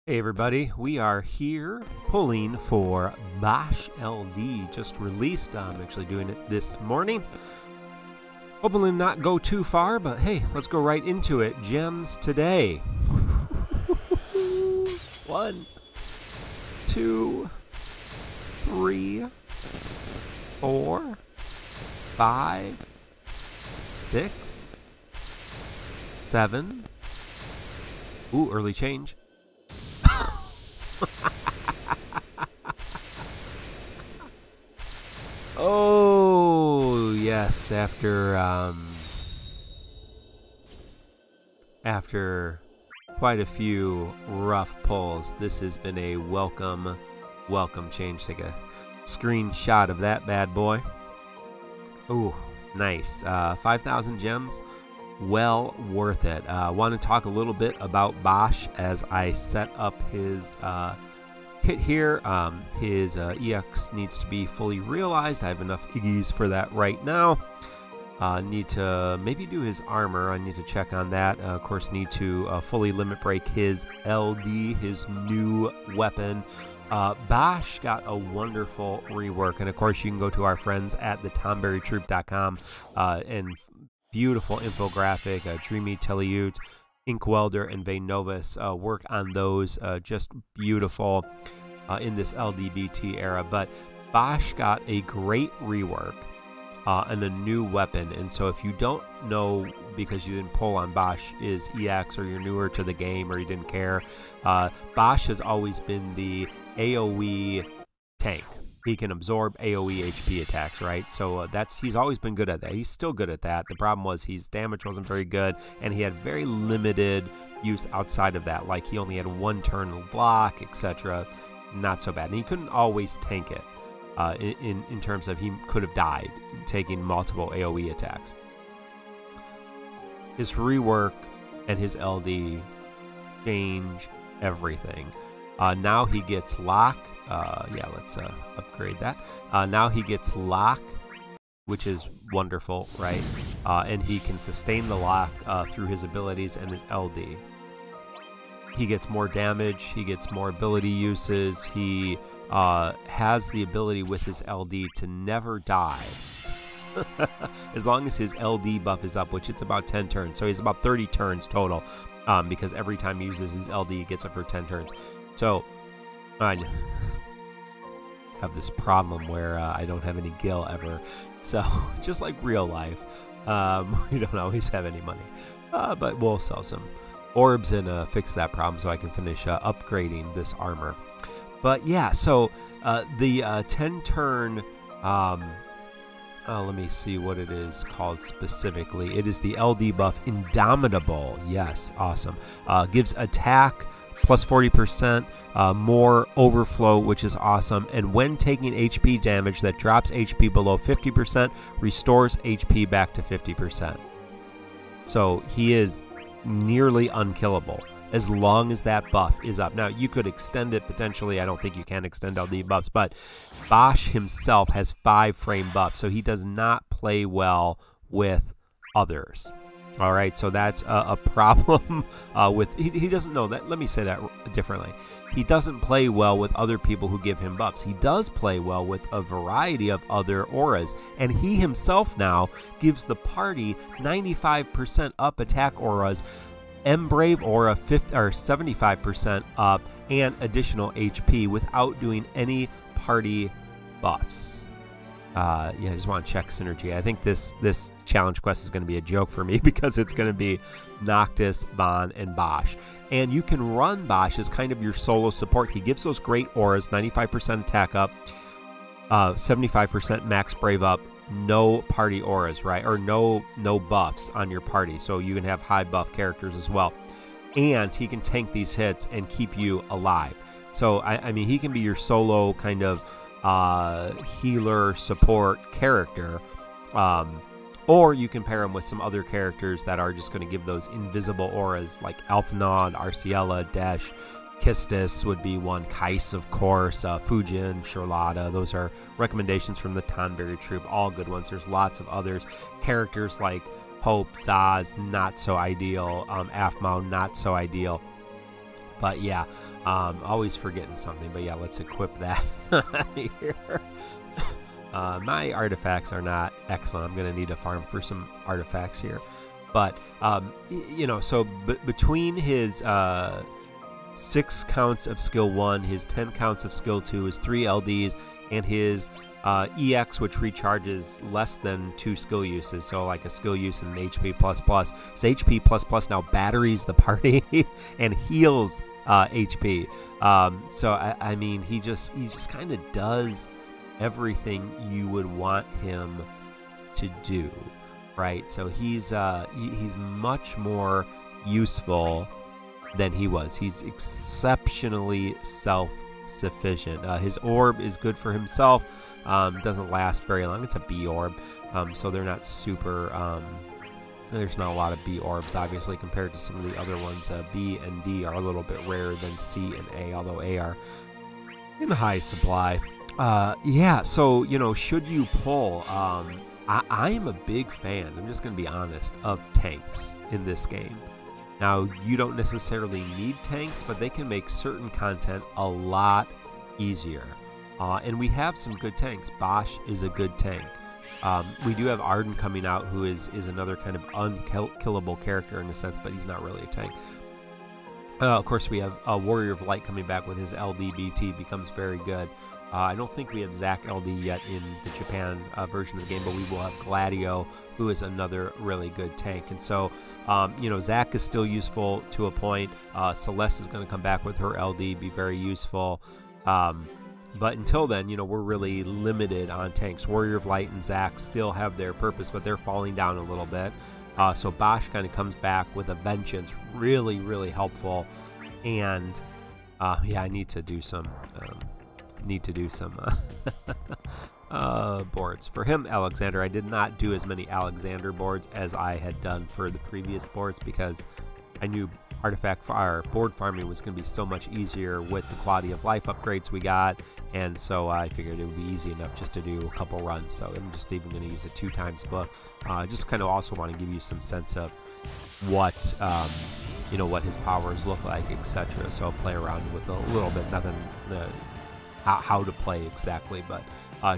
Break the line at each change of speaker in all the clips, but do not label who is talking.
Hey everybody, we are here pulling for Basch LD, just released. I'm actually doing it this morning. Hoping to not go too far, but hey, let's go right into it. Gems today. 1, 2, 3, 4, 5, 6, 7. Ooh, early change. Oh yes, after quite a few rough pulls, this has been a welcome change. Take a screenshot of that bad boy. Ooh, nice. 5,000 gems, well worth it. Want to talk a little bit about Basch as I set up his hit here. His EX needs to be fully realized. I have enough Iggies for that right now. Need to maybe do his armor. I need to check on that. Of course, need to fully limit break his LD, his new weapon. Basch got a wonderful rework, and of course you can go to our friends at thetomberrytroop.com and beautiful infographic, Dreamy Telliute, Ink Welder, and Vein Novus work on those, just beautiful in this LDBT era. But Basch got a great rework and a new weapon, and so if you don't know because you didn't pull on Basch is EX, or you're newer to the game, or you didn't care, Basch has always been the AoE tank. He can absorb AoE HP attacks, right? So he's always been good at that. He's still good at that. The problem was his damage wasn't very good, and he had very limited use outside of that. Like he only had one turn block, etc. Not so bad. And he couldn't always tank it in terms of he could have died taking multiple AoE attacks. His rework and his LD change everything. Now he gets lock. Yeah, let's upgrade that. Now he gets lock, which is wonderful, right? And he can sustain the lock through his abilities and his LD. He gets more damage. He gets more ability uses. He has the ability with his LD to never die. As long as his LD buff is up, which it's about 10 turns. So he's about 30 turns total, because every time he uses his LD, he gets up for 10 turns. So I have this problem where I don't have any gil ever. So just like real life, we don't always have any money. But we'll sell some orbs and fix that problem so I can finish upgrading this armor. But yeah, so the 10 turn, let me see what it is called specifically. It is the LD buff Indomitable. Yes, awesome. Gives attack plus 40%, more overflow, which is awesome. And when taking HP damage that drops HP below 50%, restores HP back to 50%. So he is nearly unkillable as long as that buff is up. Now, you could extend it potentially. I don't think you can extend LD buffs, but Basch himself has 5 frame buffs, so he does not play well with others. All right, so that's a problem with... He doesn't know that. Let me say that differently. He doesn't play well with other people who give him buffs. He does play well with a variety of other auras, and he himself now gives the party 95% up attack auras, M-Brave aura 75% up, and additional HP without doing any party buffs. Yeah, I just want to check synergy. I think this challenge quest is going to be a joke for me because it's going to be Noctis, Von, and Basch. And you can run Basch as kind of your solo support. He gives those great auras, 95% attack up, 75% max brave up, no party auras, right? Or no buffs on your party, so you can have high buff characters as well. And he can tank these hits and keep you alive. So, I mean, he can be your solo kind of healer support character, or you can pair him with some other characters that are just going to give those invisible auras, like Alphinaud, Arciella, Desh, Kistis would be one, Kais, of course, Fujin, Charlotta. Those are recommendations from the Tonberry Troop, all good ones. There's lots of others. Characters like Hope, Zaz, not so ideal. Aphmau, not so ideal. But yeah, always forgetting something. But yeah, let's equip that here. My artifacts are not excellent. I'm going to need to farm for some artifacts here. But, you know, so between his 6 counts of skill 1, his 10 counts of skill 2, his 3 LDs, and his EX, which recharges less than 2 skill uses, so like a skill use and an HP++. So HP++ now batteries the party and heals HP. So I mean, he just kind of does everything you would want him to do, right? So he's much more useful than he was. He's exceptionally self-sufficient. His orb is good for himself. Doesn't last very long. It's a B orb, so they're not super. There's not a lot of B orbs, obviously, compared to some of the other ones. B and D are a little bit rarer than C and A, although A are in high supply. Yeah, so, you know, should you pull, I am a big fan, I'm just going to be honest, of tanks in this game. Now, you don't necessarily need tanks, but they can make certain content a lot easier. And we have some good tanks. Basch is a good tank. We do have Arden coming out, who is another kind of unkillable character in a sense, but he's not really a tank. Of course, we have a Warrior of Light coming back with his LD BT, becomes very good. I don't think we have Zach LD yet in the Japan version of the game, but we will have Gladio, who is another really good tank. And so, you know, Zach is still useful to a point. Celeste is going to come back with her LD, be very useful. But until then, you know, we're really limited on tanks. Warrior of Light and Zach still have their purpose, but they're falling down a little bit. So Basch kind of comes back with a vengeance, really, really helpful. And yeah, I need to do some boards for him. Alexander, I did not do as many Alexander boards as I had done for the previous boards because I knew artifact board farming was going to be so much easier with the quality of life upgrades we got, and so I figured it would be easy enough just to do a couple runs. So I'm just even going to use a 2x book. Just kind of also want to give you some sense of what you know, what his powers look like, etc. So I'll play around with a little bit, nothing how to play exactly, but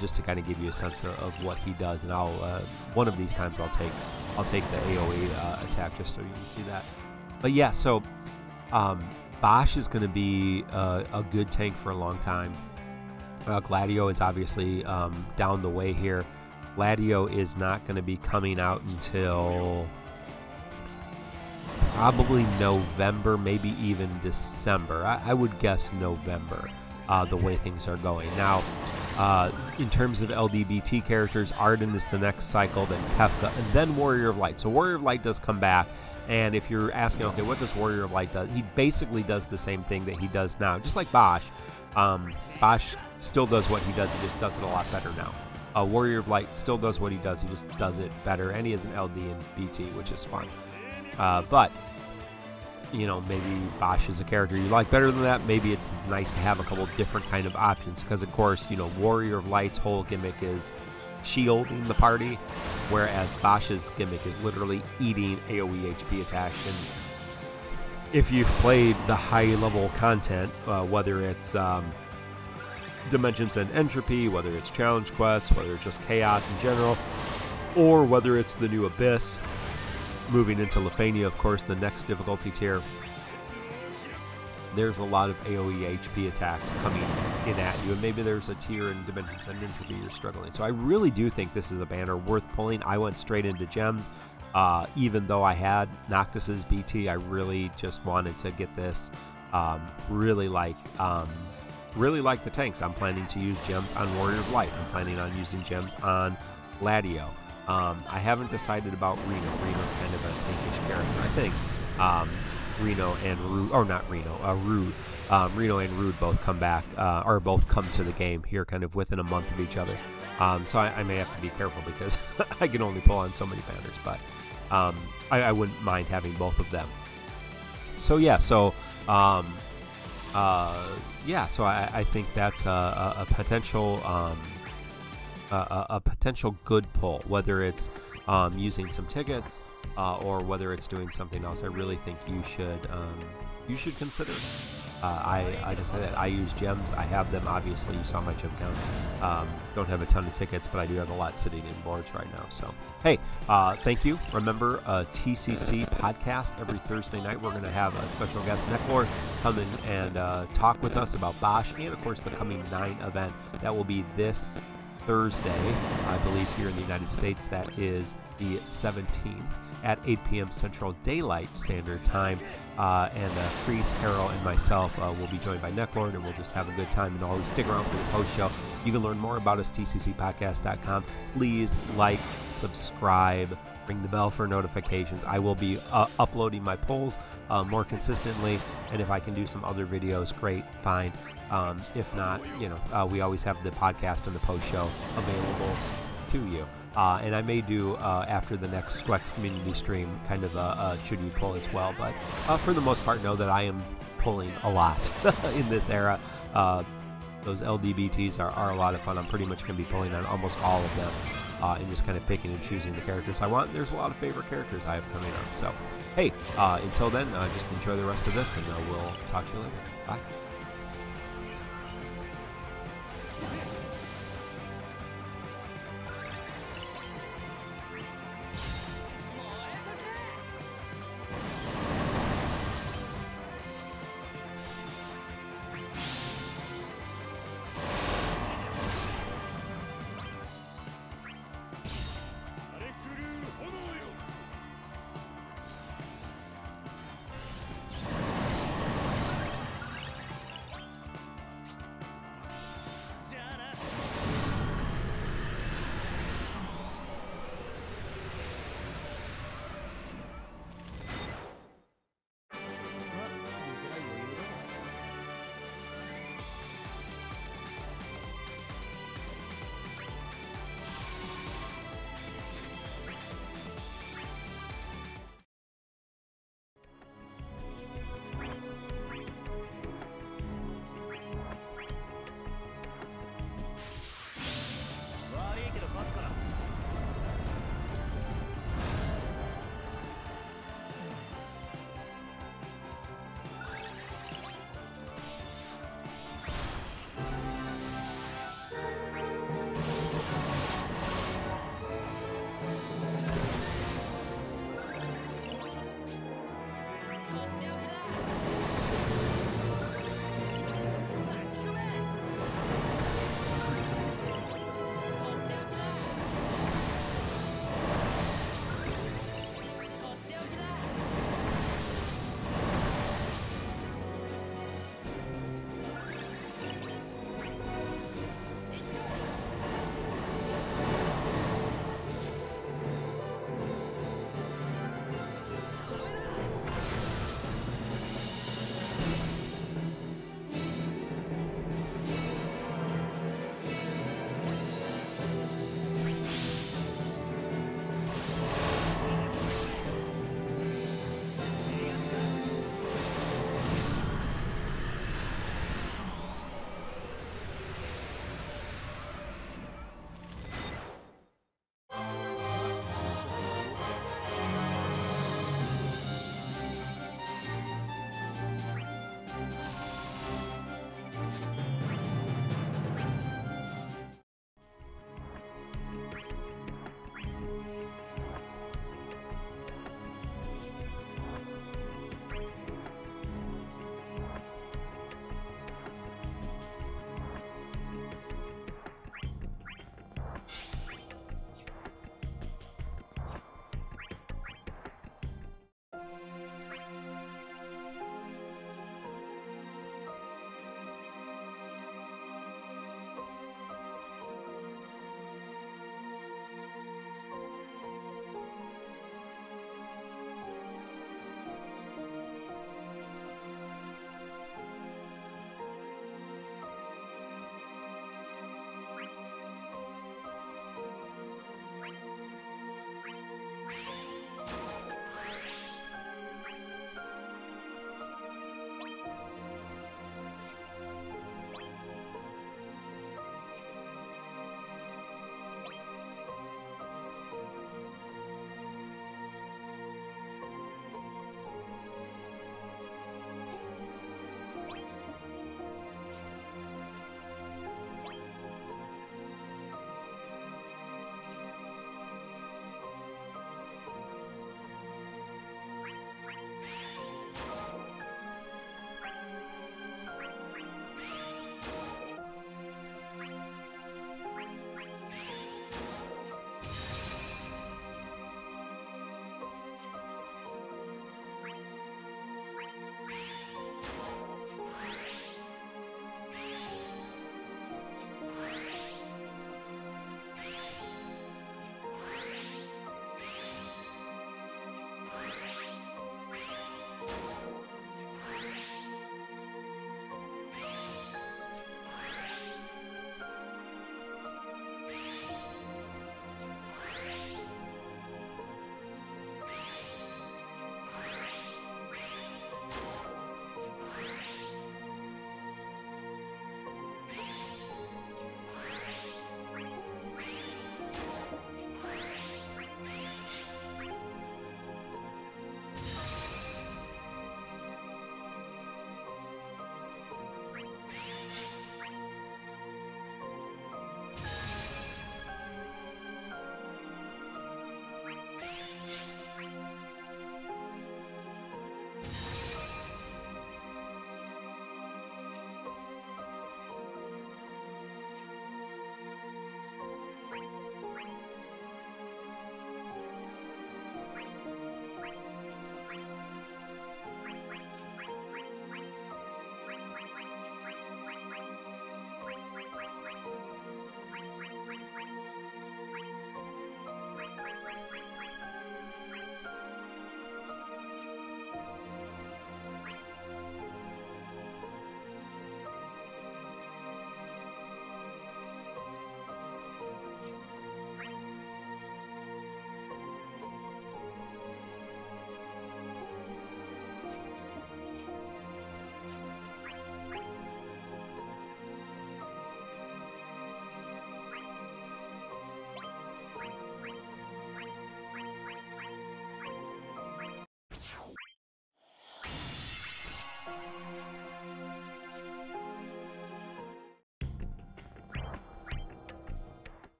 just to kind of give you a sense of what he does. And I'll one of these times I'll take the AoE attack just so you can see that. But yeah, so Basch is going to be a good tank for a long time. Gladio is obviously down the way here. Gladio is not going to be coming out until probably November, maybe even December. I would guess November, the way things are going. Now, in terms of LDBT characters, Arden is the next cycle, then Kefka, and then Warrior of Light. So Warrior of Light does come back. And if you're asking, okay, what does Warrior of Light do? He basically does the same thing that he does now. Just like Basch. Basch still does what he does, he just does it a lot better now. Warrior of Light still does what he does, he just does it better. And he has an LD and BT, which is fine. But, you know, maybe Basch is a character you like better than that. Maybe it's nice to have a couple different kind of options. Because, of course, you know, Warrior of Light's whole gimmick is shielding the party, whereas Basch's gimmick is literally eating AoE HP attacks. And if you've played the high-level content, whether it's Dimensions and Entropy, whether it's Challenge Quests, whether it's just Chaos in general, or whether it's the new Abyss, moving into Lefania, of course, the next difficulty tier, there's a lot of AoE HP attacks coming in at you, and maybe there's a tier in Dimensions and Entropy you're struggling. So I really do think this is a banner worth pulling. I went straight into gems, even though I had Noctis BT. I really just wanted to get this. Really like the tanks. I'm planning to use gems on Warrior of Light. I'm planning on using gems on Gladio. I haven't decided about Reno. Reno's kind of a tankish character, I think. Reno and Rude, or not Reno, Rude. Reno and Rude both come back, or both come to the game here kind of within a month of each other. So I may have to be careful because I can only pull on so many banners, but I wouldn't mind having both of them. So yeah, so yeah, so I think that's a potential a potential good pull, whether it's using some tickets or whether it's doing something else, I really think you should consider it. Like I said, I use gems. I have them. Obviously, you saw my gem count. Don't have a ton of tickets, but I do have a lot sitting in boards right now. So, hey, thank you. Remember, TCC podcast every Thursday night. We're going to have a special guest, Necklord, come in and talk with us about Basch and, of course, the coming 9 event. That will be this Thursday, I believe, here in the United States. That is the 17th at 8 p.m. Central Daylight Standard Time. And Kreese, Harold, and myself will be joined by Necklord, and we'll just have a good time. And always stick around for the post show. You can learn more about us, tccpodcast.com. Please like, subscribe, ring the bell for notifications. I will be uploading my polls more consistently, and if I can do some other videos, great, fine. If not, we always have the podcast and the post show available to you. And I may do, after the next Swex community stream, kind of a should you pull as well. But for the most part, know that I am pulling a lot in this era. Those LDBTs are a lot of fun. I'm pretty much going to be pulling on almost all of them and just kind of picking and choosing the characters I want. There's a lot of favorite characters I have coming up. So, hey, until then, just enjoy the rest of this, and we'll talk to you later. Bye.